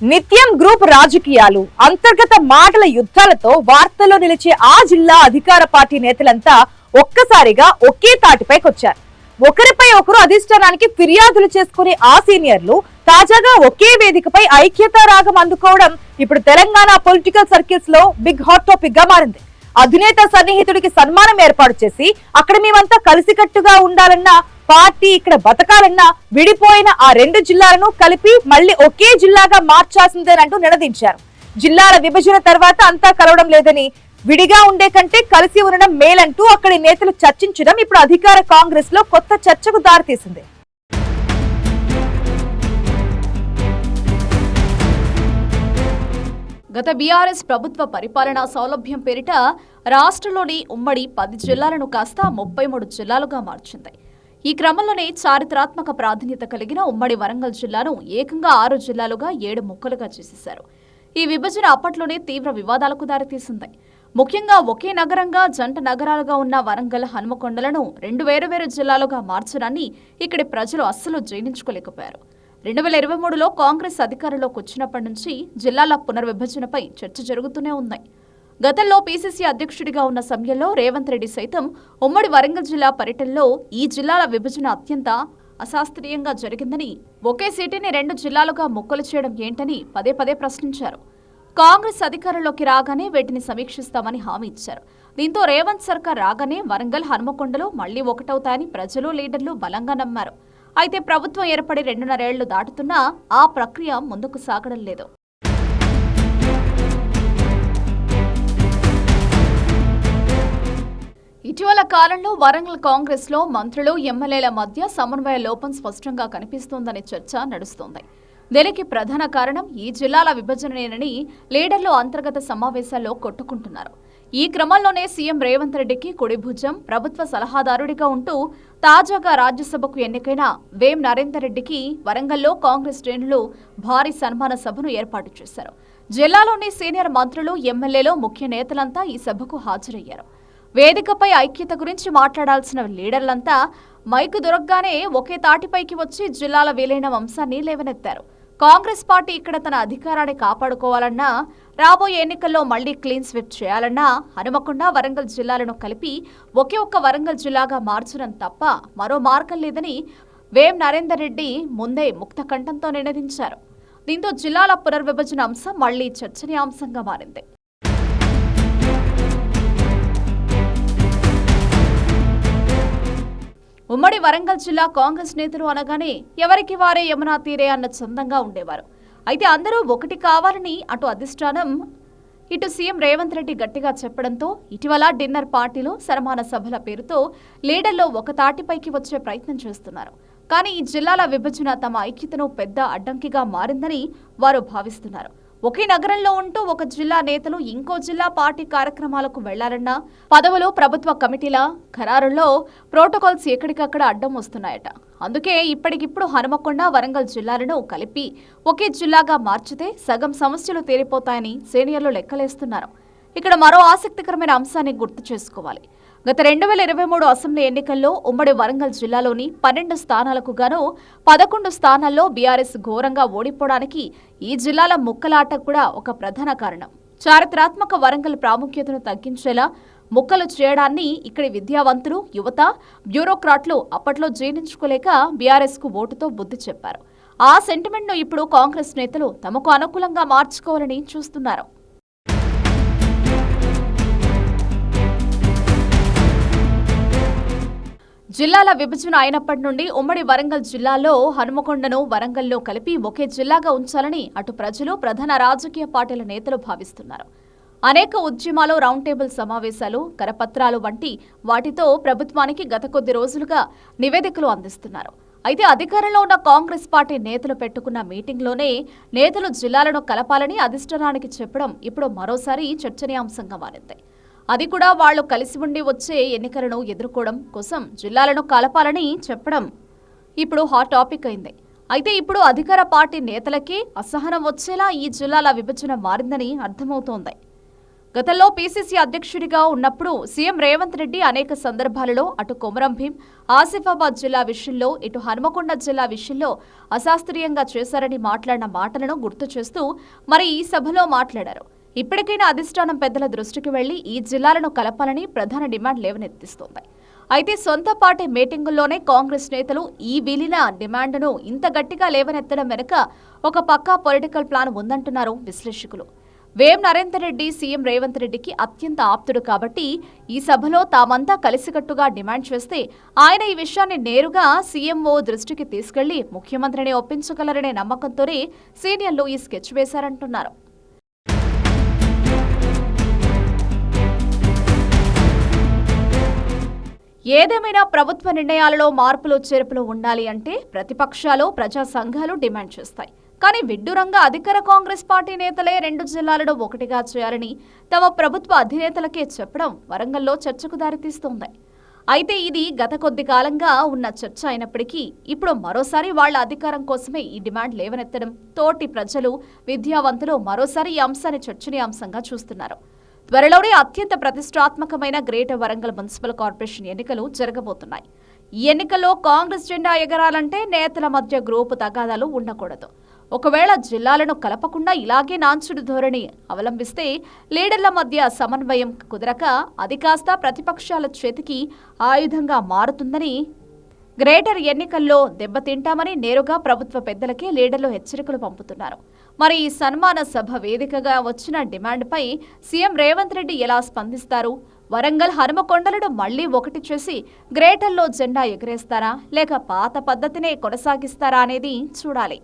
నిత్యం గ్రూప్ రాజకీయాలు, అంతర్గత మాటల యుద్ధాలతో వార్తల్లో నిలిచే ఆ జిల్లా అధికార పార్టీ నేతలంతా ఒక్కసారిగా ఒకే తాటిపైకొచ్చారు. ఒకరిపై ఒకరు అధిష్టానానికి ఫిర్యాదులు చేసుకునే ఆ సీనియర్లు తాజాగా ఒకే వేదికపై ఐక్యతా రాగం అందుకోవడం ఇప్పుడు తెలంగాణ పొలిటికల్ సర్కిల్స్ లో బిగ్ హాట్ టాపిక్ గా మారింది. అధినేత సన్నిహితుడికి సన్మానం ఏర్పాటు చేసి అక్కడ మేమంతా కలిసికట్టుగా ఉండాలన్న పార్టీ, ఇక్కడ బతకాలన్నా విడిపోయిన ఆ రెండు జిల్లాలను కలిపి మళ్ళీ ఒకే జిల్లాగా మార్చాల్సిందేనంటూ నినదించారు. జిల్లాల విభజన తర్వాత అంతా కలవడం లేదని, విడిగా ఉండే కంటే కలిసి ఉండడం మేలంటూ అక్కడి నేతలు చర్చించడం ఇప్పుడు అధికార కాంగ్రెస్ లో కొత్త చర్చకు దారితీసింది. గత బీఆర్ఎస్ ప్రభుత్వ పరిపాలనా సౌలభ్యం పేరిట రాష్ట్రంలోని ఉమ్మడి 10 జిల్లాలను కాస్త 33 జిల్లాలుగా మార్చింది. ఈ క్రమంలోనే చారిత్రాత్మక ప్రాధాన్యత కలిగిన ఉమ్మడి వరంగల్ జిల్లాను ఏకంగా 6 జిల్లాలుగా 7 ముక్కలుగా చేసేశారు. ఈ విభజన అప్పట్లోనే తీవ్ర వివాదాలకు దారితీసింది. ముఖ్యంగా ఒకే నగరంగా జంట నగరాలుగా ఉన్న వరంగల్, హన్మకొండలను 2 వేరువేరు జిల్లాలుగా మార్చడాన్ని ఇక్కడి ప్రజలు అస్సలు జీర్ణించుకోలేకపోయారు. 2023లో కాంగ్రెస్ అధికారంలోకి వచ్చినప్పటి నుంచి జిల్లాల పునర్విభజనపై చర్చ జరుగుతూనే ఉంది. గతంలో పీసీసీ అధ్యక్షుడిగా ఉన్న సమయంలో రేవంత్ రెడ్డి సైతం ఉమ్మడి వరంగల్ జిల్లా పర్యటనలో ఈ జిల్లాల విభజన అత్యంత అశాస్త్రీయంగా జరిగిందని, ఒకే సిటీని 2 జిల్లాలుగా ముక్కలు చేయడం ఏంటని పదే పదే ప్రశ్నించారు. కాంగ్రెస్ అధికారంలోకి రాగానే వీటిని సమీక్షిస్తామని హామీ ఇచ్చారు. దీంతో రేవంత్ సర్కార్ రాగానే వరంగల్, హన్మకొండలు మళ్లీ ఒకటవుతాయని ప్రజలు, లీడర్లు బలంగా నమ్మారు. అయితే ప్రభుత్వం ఏర్పడి 2.5 ఏళ్లు దాటుతున్నా ఆ ప్రక్రియ ముందుకు సాగడం లేదు. ఇటీవల కాలంలో వరంగల్ కాంగ్రెస్ లో మంత్రులు, ఎమ్మెల్యేల మధ్య సమన్వయ లోపం స్పష్టంగా కనిపిస్తోందనే చర్చ నడుస్తోంది. దీనికి ప్రధాన కారణం ఈ జిల్లాల విభజనేనని లీడర్లు అంతర్గత సమావేశాల్లో కొట్టుకుంటున్నారు. ఈ క్రమంలోనే సీఎం రేవంత్ రెడ్డికి కుడి భుజం, ప్రభుత్వ సలహాదారుడిగా ఉంటూ తాజాగా రాజ్యసభకు ఎన్నికైన వేం నరేందర్ రెడ్డికి వరంగల్లో కాంగ్రెస్ శ్రేణులు భారీ సన్మాన సభను ఏర్పాటు చేశారు. జిల్లాలోని సీనియర్ మంత్రులు, ఎమ్మెల్యేలు, ముఖ్య నేతలంతా ఈ సభకు హాజరయ్యారు. వేదికపై ఐక్యత గురించి మాట్లాడాల్సిన లీడర్లంతా మైకు దొరకగానే ఒకే తాటిపైకి వచ్చి జిల్లాల విలీనం అంశాన్ని లేవనెత్తారు. కాంగ్రెస్ పార్టీ ఇక్కడ తన అధికారాన్ని కాపాడుకోవాలన్నా, రాబోయే ఎన్నికల్లో మళ్లీ క్లీన్ స్వీప్ చేయాలన్నా హనుమకొండ, వరంగల్ జిల్లాలను కలిపి ఒకే ఒక్క వరంగల్ జిల్లాగా మార్చడం తప్ప మరో మార్గం లేదని వేం నరేందర్ రెడ్డి ముందే ముక్త కంఠంతో నినదించారు. దీంతో జిల్లాల పునర్విభజన అంశం మళ్లీ చర్చనీయాంశంగా మారింది. ఉమ్మడి వరంగల్ జిల్లా కాంగ్రెస్ నేతలు అనగానే ఎవరికి వారే యమునా తీరే అన్న చందంగా ఉండేవారు. అయితే అందరూ ఒకటి కావాలని అటు అధిష్టానం, ఇటు సీఎం రేవంత్ రెడ్డి గట్టిగా చెప్పడంతో ఇటీవల డిన్నర్ పార్టీలో సన్మాన సభల పేరుతో లీడర్లు ఒక తాటిపైకి వచ్చే ప్రయత్నం చేస్తున్నారు. కానీ ఈ జిల్లాల విభజన తమ ఐక్యతను పెద్ద అడ్డంకిగా మారిందని వారు భావిస్తున్నారు. ఒకే నగరంలో ఉంటూ ఒక జిల్లా నేతలు ఇంకో జిల్లా పార్టీ కార్యక్రమాలకు వెళ్లాలన్నా పదవులు, ప్రభుత్వ కమిటీల ఖరారుల్లో ప్రోటోకాల్స్ ఎక్కడికక్కడ అడ్డం వస్తున్నాయట. అందుకే ఇప్పటికిప్పుడు హనుమకొండ, వరంగల్ జిల్లాలను కలిపి ఒకే జిల్లాగా మార్చితే సగం సమస్యలు తీరిపోతాయని సీనియర్లు లెక్కలేస్తున్నారు. ఇక్కడ మరో ఆసక్తికరమైన అంశాన్ని గుర్తు చేసుకోవాలి. గత 2023 అసెంబ్లీ ఎన్నికల్లో ఉమ్మడి వరంగల్ జిల్లాలోని 12 స్థానాలకు గాను 11 స్థానాల్లో బీఆర్ఎస్ ఘోరంగా ఓడిపోవడానికి ఈ జిల్లాల ముక్కలాట కూడా ఒక ప్రధాన కారణం. చారిత్రాత్మక వరంగల్ ప్రాముఖ్యతను తగ్గించేలా ముక్కలు చేయడాన్ని ఇక్కడి విద్యావంతులు, యువత, బ్యూరోక్రాట్లు అప్పట్లో జీర్ణించుకోలేక బీఆర్ఎస్ కు ఓటుతో బుద్ధి చెప్పారు. ఆ సెంటిమెంట్ను ఇప్పుడు కాంగ్రెస్ నేతలు తమకు అనుకూలంగా మార్చుకోవాలని చూస్తున్నారు. జిల్లాల విభజన అయినప్పటి నుండి ఉమ్మడి వరంగల్ జిల్లాలో హనుమకొండను వరంగల్లో కలిపి ఒకే జిల్లాగా ఉంచాలని అటు ప్రజలు, ప్రధాన రాజకీయ పార్టీల నేతలు భావిస్తున్నారు. అనేక ఉద్యమాలు, రౌండ్ టేబుల్ సమావేశాలు, కరపత్రాలు వంటి వాటితో ప్రభుత్వానికి గత కొద్ది రోజులుగా నివేదికలు అందిస్తున్నారు. అయితే అధికారంలో ఉన్న కాంగ్రెస్ పార్టీ నేతలు పెట్టుకున్న మీటింగ్లోనే నేతలు జిల్లాలను కలపాలని అధిష్టానానికి చెప్పడం ఇప్పుడు మరోసారి చర్చనీయాంశంగా మారింది. అది కూడా వాళ్లు కలిసి ఉండి వచ్చే ఎన్నికలను ఎదుర్కోవడం కోసం జిల్లాలను కలపాలని చెప్పడం ఇప్పుడు హాట్ టాపిక్ అయింది. అయితే ఇప్పుడు అధికార పార్టీ నేతలకే అసహనం వచ్చేలా ఈ జిల్లాల విభజన మారిందని అర్థమవుతోంది. గతంలో పీసీసీ అధ్యక్షుడిగా ఉన్నప్పుడు సీఎం రేవంత్ రెడ్డి అనేక సందర్భాలలో అటు కొమరం భీం, ఆసిఫాబాద్ జిల్లా విషయంలో, ఇటు హనుమకొండ జిల్లా విషయంలో అశాస్త్రీయంగా చేశారని మాట్లాడిన మాటలను గుర్తు చేస్తూ మరి ఈ సభలో మాట్లాడారు. ఇప్పటికైనా అధిష్టానం పెద్దల దృష్టికి వెళ్లి ఈ జిల్లాలను కలపాలని ప్రధాన డిమాండ్ లేవనెత్తిస్తోంది. అయితే సొంత పార్టీ మీటింగుల్లోనే కాంగ్రెస్ నేతలు ఈ విలీన డిమాండ్ను ఇంత గట్టిగా లేవనెత్తడం వెనుక ఒక పక్కా పొలిటికల్ ప్లాన్ ఉందంటున్నారు విశ్లేషకులు. వేం నరేందర్ రెడ్డి సీఎం రేవంత్ రెడ్డికి అత్యంత ఆప్తుడు కాబట్టి ఈ సభలో తామంతా కలిసికట్టుగా డిమాండ్ చేస్తే ఆయన ఈ విషయాన్ని నేరుగా సీఎంఓ దృష్టికి తీసుకెళ్లి ముఖ్యమంత్రిని ఒప్పించగలరనే నమ్మకంతోనే సీనియర్లు ఈ స్కెచ్ వేశారంటున్నారు. ఏదేమైనా ప్రభుత్వ నిర్ణయాలలో మార్పులు చేర్పులు ఉండాలి అంటే ప్రతిపక్షాలు, ప్రజా సంఘాలు డిమాండ్ చేస్తాయి. కానీ విడ్డూరంగా అధికార కాంగ్రెస్ పార్టీ నేతలే 2 జిల్లాలను ఒకటిగా చేయాలని తమ ప్రభుత్వ అధినేతలకే చెప్పడం వరంగల్లో చర్చకు దారితీస్తోంది. అయితే ఇది గత కొద్ది కాలంగా ఉన్న చర్చ అయినప్పటికీ ఇప్పుడు మరోసారి వాళ్ల అధికారం కోసమే ఈ డిమాండ్ లేవనెత్తడం తోటి ప్రజలు, విద్యావంతులు మరోసారి ఈ అంశాన్ని చర్చనీయాంశంగా చూస్తున్నారు. త్వరలోనే అత్యంత ప్రతిష్టాత్మకమైన గ్రేటర్ వరంగల్ మున్సిపల్ కార్పొరేషన్ ఎన్నికలు జరగబోతున్నాయి. ఈ ఎన్నికల్లో కాంగ్రెస్ జెండా ఎగరాలంటే నేతల మధ్య గ్రూపు తగాదాలు ఉండకూడదు. ఒకవేళ జిల్లాలను కలపకుండా ఇలాగే నాంచుడు ధోరణి అవలంబిస్తే లీడర్ల మధ్య సమన్వయం కుదరక అది కాస్త ప్రతిపక్షాల చేతికి ఆయుధంగా మారుతుందని, గ్రేటర్ ఎన్నికల్లో దెబ్బతింటామని నేరుగా ప్రభుత్వ పెద్దలకే లీడర్లు హెచ్చరికలు పంపుతున్నారు. మరి ఈ సన్మాన సభ వేదికగా వచ్చిన డిమాండ్పై సీఎం రేవంత్ రెడ్డి ఎలా స్పందిస్తారు? వరంగల్, హనుమకొండలను మళ్లీ ఒకటి చేసి గ్రేటర్లో జెండా ఎగరేస్తారా లేక పాత పద్ధతినే కొనసాగిస్తారా అనేది చూడాలి.